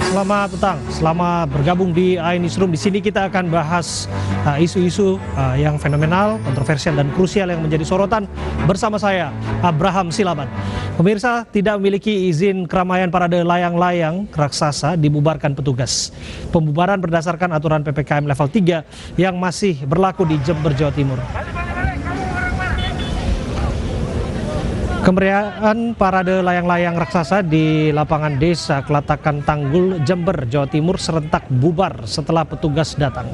Selamat petang, selamat bergabung di iNewsroom. Di sini kita akan bahas isu-isu yang fenomenal, kontroversial dan krusial yang menjadi sorotan bersama saya, Abraham Silaban. Pemirsa, tidak memiliki izin keramaian parade layang-layang raksasa dibubarkan petugas. Pembubaran berdasarkan aturan PPKM level 3 yang masih berlaku di Jember, Jawa Timur. Kemeriahan parade layang-layang raksasa di lapangan desa Kelatakan Tanggul, Jember, Jawa Timur serentak bubar setelah petugas datang.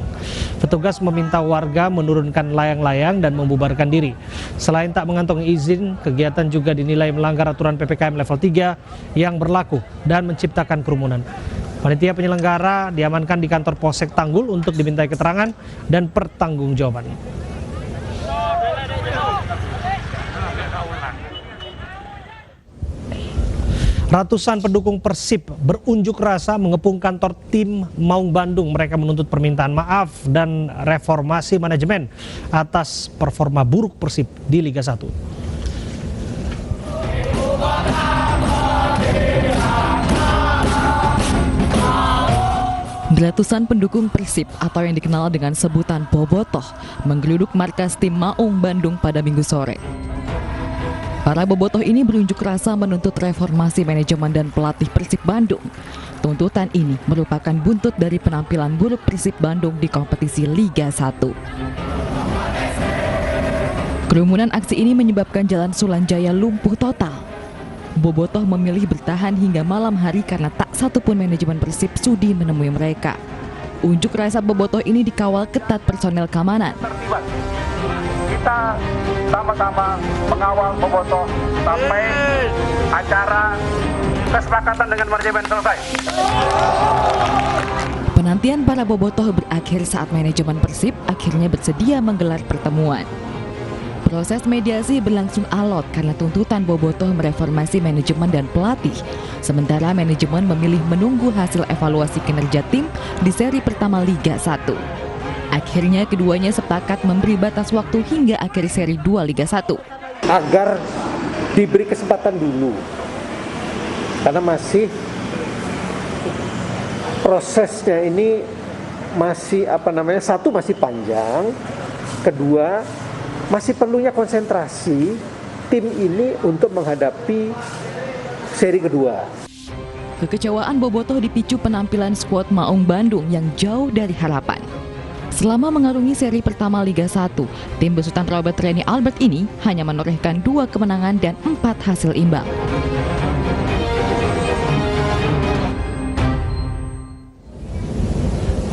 Petugas meminta warga menurunkan layang-layang dan membubarkan diri. Selain tak mengantongi izin, kegiatan juga dinilai melanggar aturan PPKM level 3 yang berlaku dan menciptakan kerumunan. Panitia penyelenggara diamankan di kantor Polsek Tanggul untuk dimintai keterangan dan pertanggungjawaban. Ratusan pendukung Persib berunjuk rasa mengepung kantor tim Maung Bandung. Mereka menuntut permintaan maaf dan reformasi manajemen atas performa buruk Persib di Liga 1. Ratusan pendukung Persib atau yang dikenal dengan sebutan Bobotoh menggeruduk markas tim Maung Bandung pada Minggu sore. Para bobotoh ini berunjuk rasa menuntut reformasi manajemen dan pelatih Persib Bandung. Tuntutan ini merupakan buntut dari penampilan buruk Persib Bandung di kompetisi Liga 1. Kerumunan aksi ini menyebabkan Jalan Sulanjaya lumpuh total. Bobotoh memilih bertahan hingga malam hari karena tak satupun manajemen Persib sudi menemui mereka. Unjuk rasa bobotoh ini dikawal ketat personel keamanan. Kita sama-sama mengawal bobotoh sampai acara kesepakatan dengan manajemen selesai. Penantian para bobotoh berakhir saat manajemen Persib akhirnya bersedia menggelar pertemuan. Proses mediasi berlangsung alot karena tuntutan bobotoh mereformasi manajemen dan pelatih. Sementara manajemen memilih menunggu hasil evaluasi kinerja tim di seri pertama Liga 1. Akhirnya keduanya sepakat memberi batas waktu hingga akhir seri 2 Liga 1. Agar diberi kesempatan dulu. Karena masih prosesnya ini masih satu masih panjang, kedua masih perlunya konsentrasi tim ini untuk menghadapi seri kedua. Kekecewaan bobotoh dipicu penampilan skuad Maung Bandung yang jauh dari harapan. Selama mengarungi seri pertama Liga 1, tim besutan Robert Reni Albert ini hanya menorehkan 2 kemenangan dan 4 hasil imbang.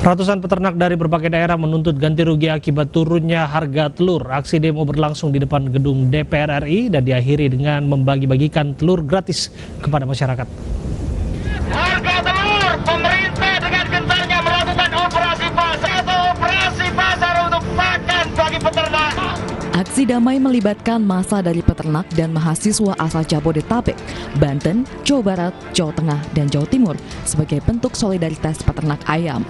Ratusan peternak dari berbagai daerah menuntut ganti rugi akibat turunnya harga telur. Aksi demo berlangsung di depan gedung DPR RI dan diakhiri dengan membagi-bagikan telur gratis kepada masyarakat. Harga telur, pemerintah dengan gencarnya melakukan operasi pasar untuk pakan bagi peternak. Aksi damai melibatkan massa dari peternak dan mahasiswa asal Jabodetabek, Banten, Jawa Barat, Jawa Tengah, dan Jawa Timur sebagai bentuk solidaritas peternak ayam.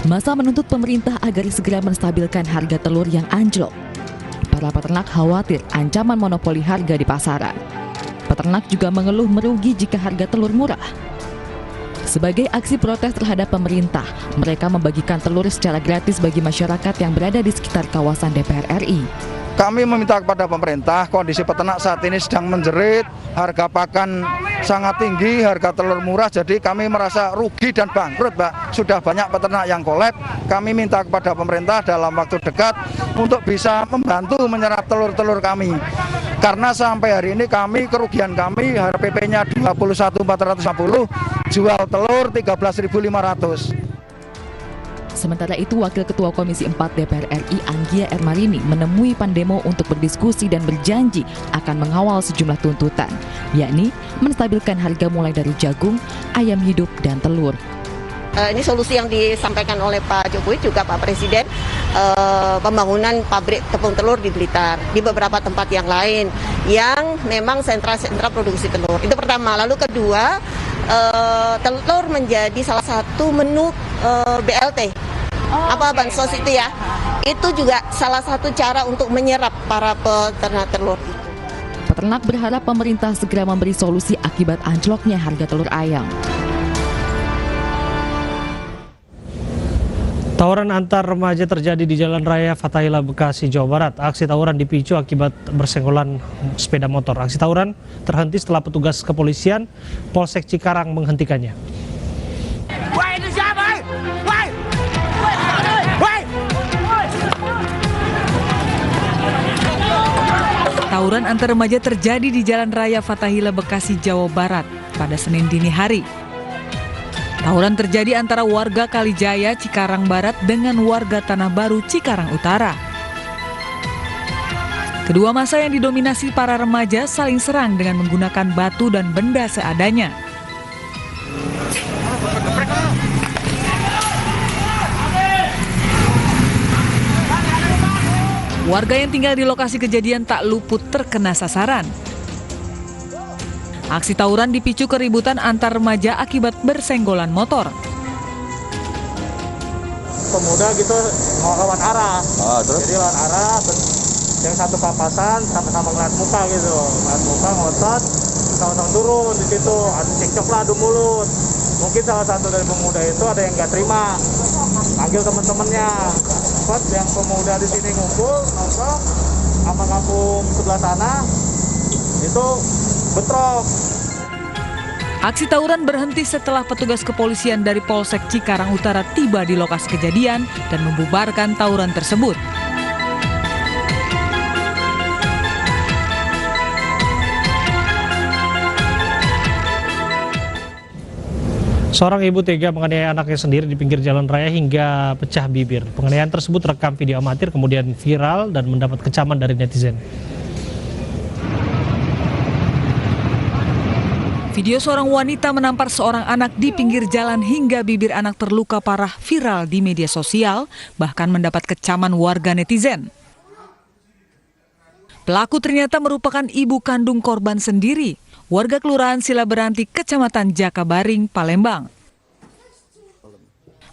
Massa menuntut pemerintah agar segera menstabilkan harga telur yang anjlok. Para peternak khawatir ancaman monopoli harga di pasaran. Peternak juga mengeluh merugi jika harga telur murah. Sebagai aksi protes terhadap pemerintah, mereka membagikan telur secara gratis bagi masyarakat yang berada di sekitar kawasan DPR RI. Kami meminta kepada pemerintah, kondisi peternak saat ini sedang menjerit, harga pakan sangat tinggi, harga telur murah, jadi kami merasa rugi dan bangkrut, Pak. Sudah banyak peternak yang kolab, kami minta kepada pemerintah dalam waktu dekat untuk bisa membantu menyerap telur-telur kami. Karena sampai hari ini kerugian kami, HRPP-nya 21.450, jual telur 13.500. Sementara itu, Wakil Ketua Komisi 4 DPR RI Anggia Ermarini menemui pendemo untuk berdiskusi dan berjanji akan mengawal sejumlah tuntutan, yakni menstabilkan harga mulai dari jagung, ayam hidup, dan telur. Ini solusi yang disampaikan oleh Pak Jokowi juga Pak Presiden, pembangunan pabrik tepung telur di Blitar, di beberapa tempat yang lain yang memang sentra-sentra produksi telur. Itu pertama. Lalu kedua, telur menjadi salah satu menu BLT. Bansos itu ya. Itu juga salah satu cara untuk menyerap para peternak telur. Peternak berharap pemerintah segera memberi solusi akibat anjloknya harga telur ayam. Tawuran antar remaja terjadi di Jalan Raya Fathahillah, Bekasi, Jawa Barat. Aksi tawuran dipicu akibat bersenggolan sepeda motor. Aksi tawuran terhenti setelah petugas kepolisian Polsek Cikarang menghentikannya. Tawuran antar remaja terjadi di Jalan Raya Fathahillah, Bekasi, Jawa Barat pada Senin dini hari. Tawuran terjadi antara warga Kalijaya, Cikarang Barat dengan warga Tanah Baru, Cikarang Utara. Kedua massa yang didominasi para remaja saling serang dengan menggunakan batu dan benda seadanya. Warga yang tinggal di lokasi kejadian tak luput terkena sasaran. Aksi tawuran dipicu keributan antar remaja akibat bersenggolan motor. Pemuda gitu mau lawan arah, jadi lawan arah, yang satu papasan sama-sama ngeliat muka gitu, ngeliat muka ngotot, sama-sama turun di situ, ada cekcok lah adu mulut. Mungkin salah satu dari pemuda itu ada yang nggak terima, panggil teman-temannya. Pas yang pemuda di sini ngumpul, nongkrong, sama kampung sebelah sana, itu bentrok. Aksi tawuran berhenti setelah petugas kepolisian dari Polsek Cikarang Utara tiba di lokasi kejadian dan membubarkan tawuran tersebut. Seorang ibu tega menganiaya anaknya sendiri di pinggir jalan raya hingga pecah bibir. Penganiayaan tersebut rekam video amatir kemudian viral dan mendapat kecaman dari netizen. Video seorang wanita menampar seorang anak di pinggir jalan hingga bibir anak terluka parah viral di media sosial, bahkan mendapat kecaman warga netizen. Pelaku ternyata merupakan ibu kandung korban sendiri, warga Kelurahan Silaberanti, Kecamatan Jakabaring, Palembang.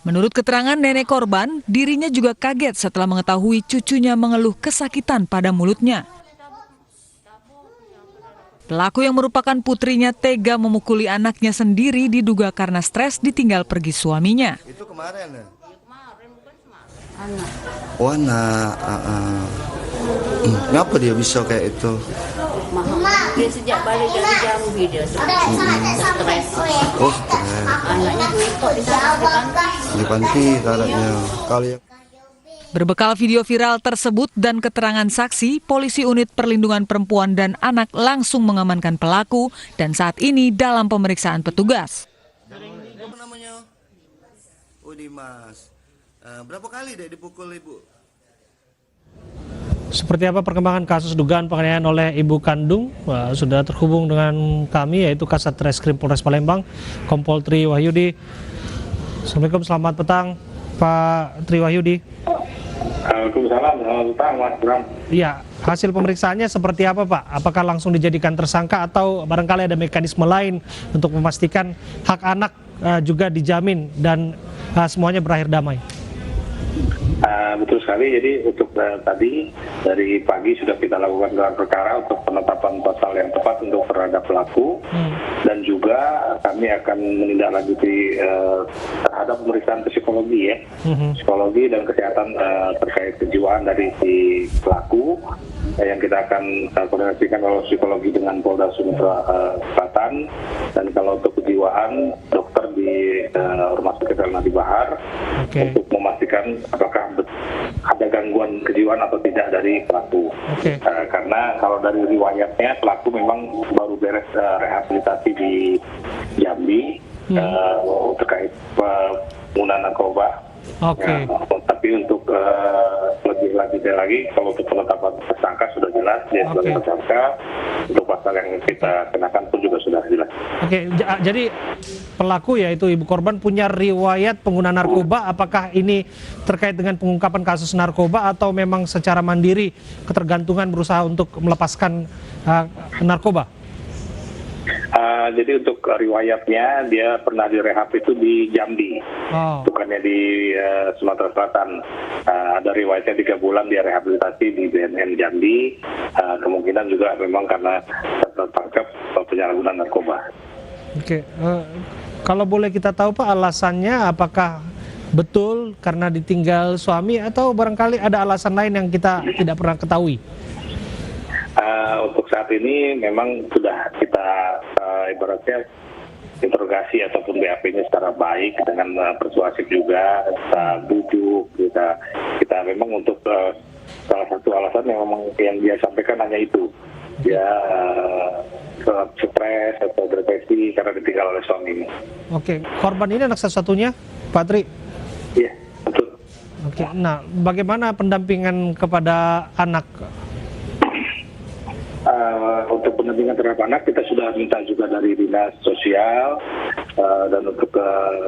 Menurut keterangan nenek korban, dirinya juga kaget setelah mengetahui cucunya mengeluh kesakitan pada mulutnya. Pelaku yang merupakan putrinya tega memukuli anaknya sendiri diduga karena stres ditinggal pergi suaminya. Itu kemarin ya? Anak. Oh anak. Kenapa dia bisa kayak itu? Dia sejak balik dari Jambi dia stres. Oh stres. Anaknya ikut di panti taruhnya. Berbekal video viral tersebut dan keterangan saksi, Polisi Unit Perlindungan Perempuan dan Anak langsung mengamankan pelaku dan saat ini dalam pemeriksaan petugas. Apa namanya? Oh Dimas. Berapa kali dek dipukul ibu? Seperti apa perkembangan kasus dugaan penganiayaan oleh ibu kandung? Sudah terhubung dengan kami yaitu Kasat Reskrim Polres Palembang, Kompol Tri Wahyudi. Assalamualaikum, selamat petang Pak Tri Wahyudi. Waalaikumsalam, selamat petang Mas Bram. Iya, hasil pemeriksaannya seperti apa Pak? Apakah langsung dijadikan tersangka atau barangkali ada mekanisme lain untuk memastikan hak anak juga dijamin dan semuanya berakhir damai? Betul sekali, jadi untuk tadi dari pagi sudah kita lakukan gelar perkara untuk penetapan pasal yang tepat untuk terhadap pelaku dan juga kami akan menindaklanjuti terhadap pemeriksaan psikologi ya, psikologi dan kesehatan terkait kejiwaan dari si pelaku yang kita akan koordinasikan kalau psikologi dengan Polda Sumatera Selatan dan kalau untuk kejiwaan dokter di Rumah Sakit Nadi Bahar untuk memastikan apakah ada gangguan kejiwaan atau tidak dari pelaku. Karena kalau dari riwayatnya pelaku memang baru beres rehabilitasi di Jambi terkait penggunaan narkoba. Tapi untuk lebih lanjutnya lagi, kalau untuk penetapan tersangka sudah jelas dia sebagai tersangka, untuk pasal yang kita kenakan pun juga sudah jelas. Jadi pelaku yaitu ibu korban punya riwayat pengguna narkoba. Apakah ini terkait dengan pengungkapan kasus narkoba atau memang secara mandiri ketergantungan berusaha untuk melepaskan narkoba? Jadi untuk riwayatnya dia pernah direhab itu di Jambi, bukannya di Sumatera Selatan. Ada riwayatnya 3 bulan dia rehabilitasi di BNN Jambi. Kemungkinan juga memang karena tertangkap penyalahgunaan narkoba. Kalau boleh kita tahu Pak alasannya apakah betul karena ditinggal suami atau barangkali ada alasan lain yang kita tidak pernah ketahui? Untuk saat ini memang sudah kita ibaratnya interogasi ataupun BAP-nya secara baik dengan persuasif juga, kita bujuk, kita memang untuk salah satu alasan yang memang yang dia sampaikan hanya itu, dia stres atau depresi karena ditinggal oleh suaminya. Oke, korban ini anak satu-satunya, Pak Tri? Iya, betul. Oke, nah bagaimana pendampingan kepada anak? Untuk pendampingan terhadap anak kita sudah minta juga dari dinas sosial dan untuk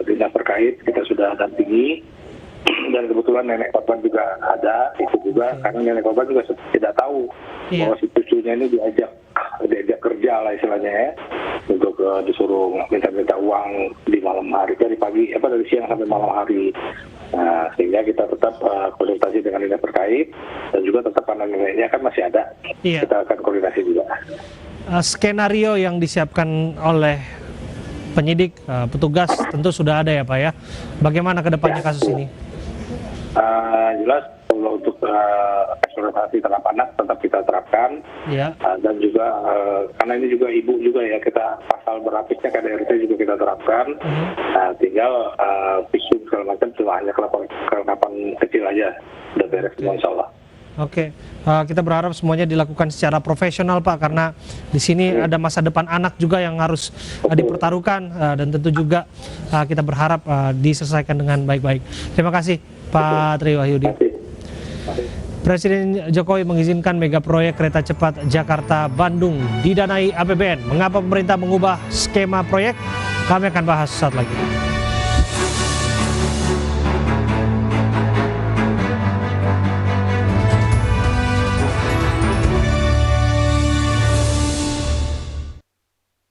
dinas terkait kita sudah dampingi, dan kebetulan nenek korban juga ada itu juga, karena nenek korban juga tidak tahu bahwa si cucunya ini diajak kerja lah istilahnya ya, untuk disuruh minta uang di malam hari, dari siang sampai malam hari. Nah, sehingga kita tetap konsultasi dengan dinas terkait dan juga tetap karena neneknya kan masih ada, kita akan koordinasi juga. Skenario yang disiapkan oleh penyidik, petugas tentu sudah ada ya Pak ya. Bagaimana ke depannya kasus ini? Jelas kalau untuk eksploitasi terhadap anak tetap kita terapkan, dan juga karena ini juga ibu juga ya, kita pasal berapisnya KDRT juga kita terapkan. Tinggal visum segala macam cuma hanya kelengkapan kecil aja, udah beres semua insya Allah. Oke, kita berharap semuanya dilakukan secara profesional Pak, karena di sini ada masa depan anak juga yang harus dipertaruhkan, dan tentu juga kita berharap diselesaikan dengan baik-baik. Terima kasih Pak Tri Wahyudi. Presiden Jokowi mengizinkan mega proyek kereta cepat Jakarta-Bandung didanai APBN. Mengapa pemerintah mengubah skema proyek? Kami akan bahas saat lagi.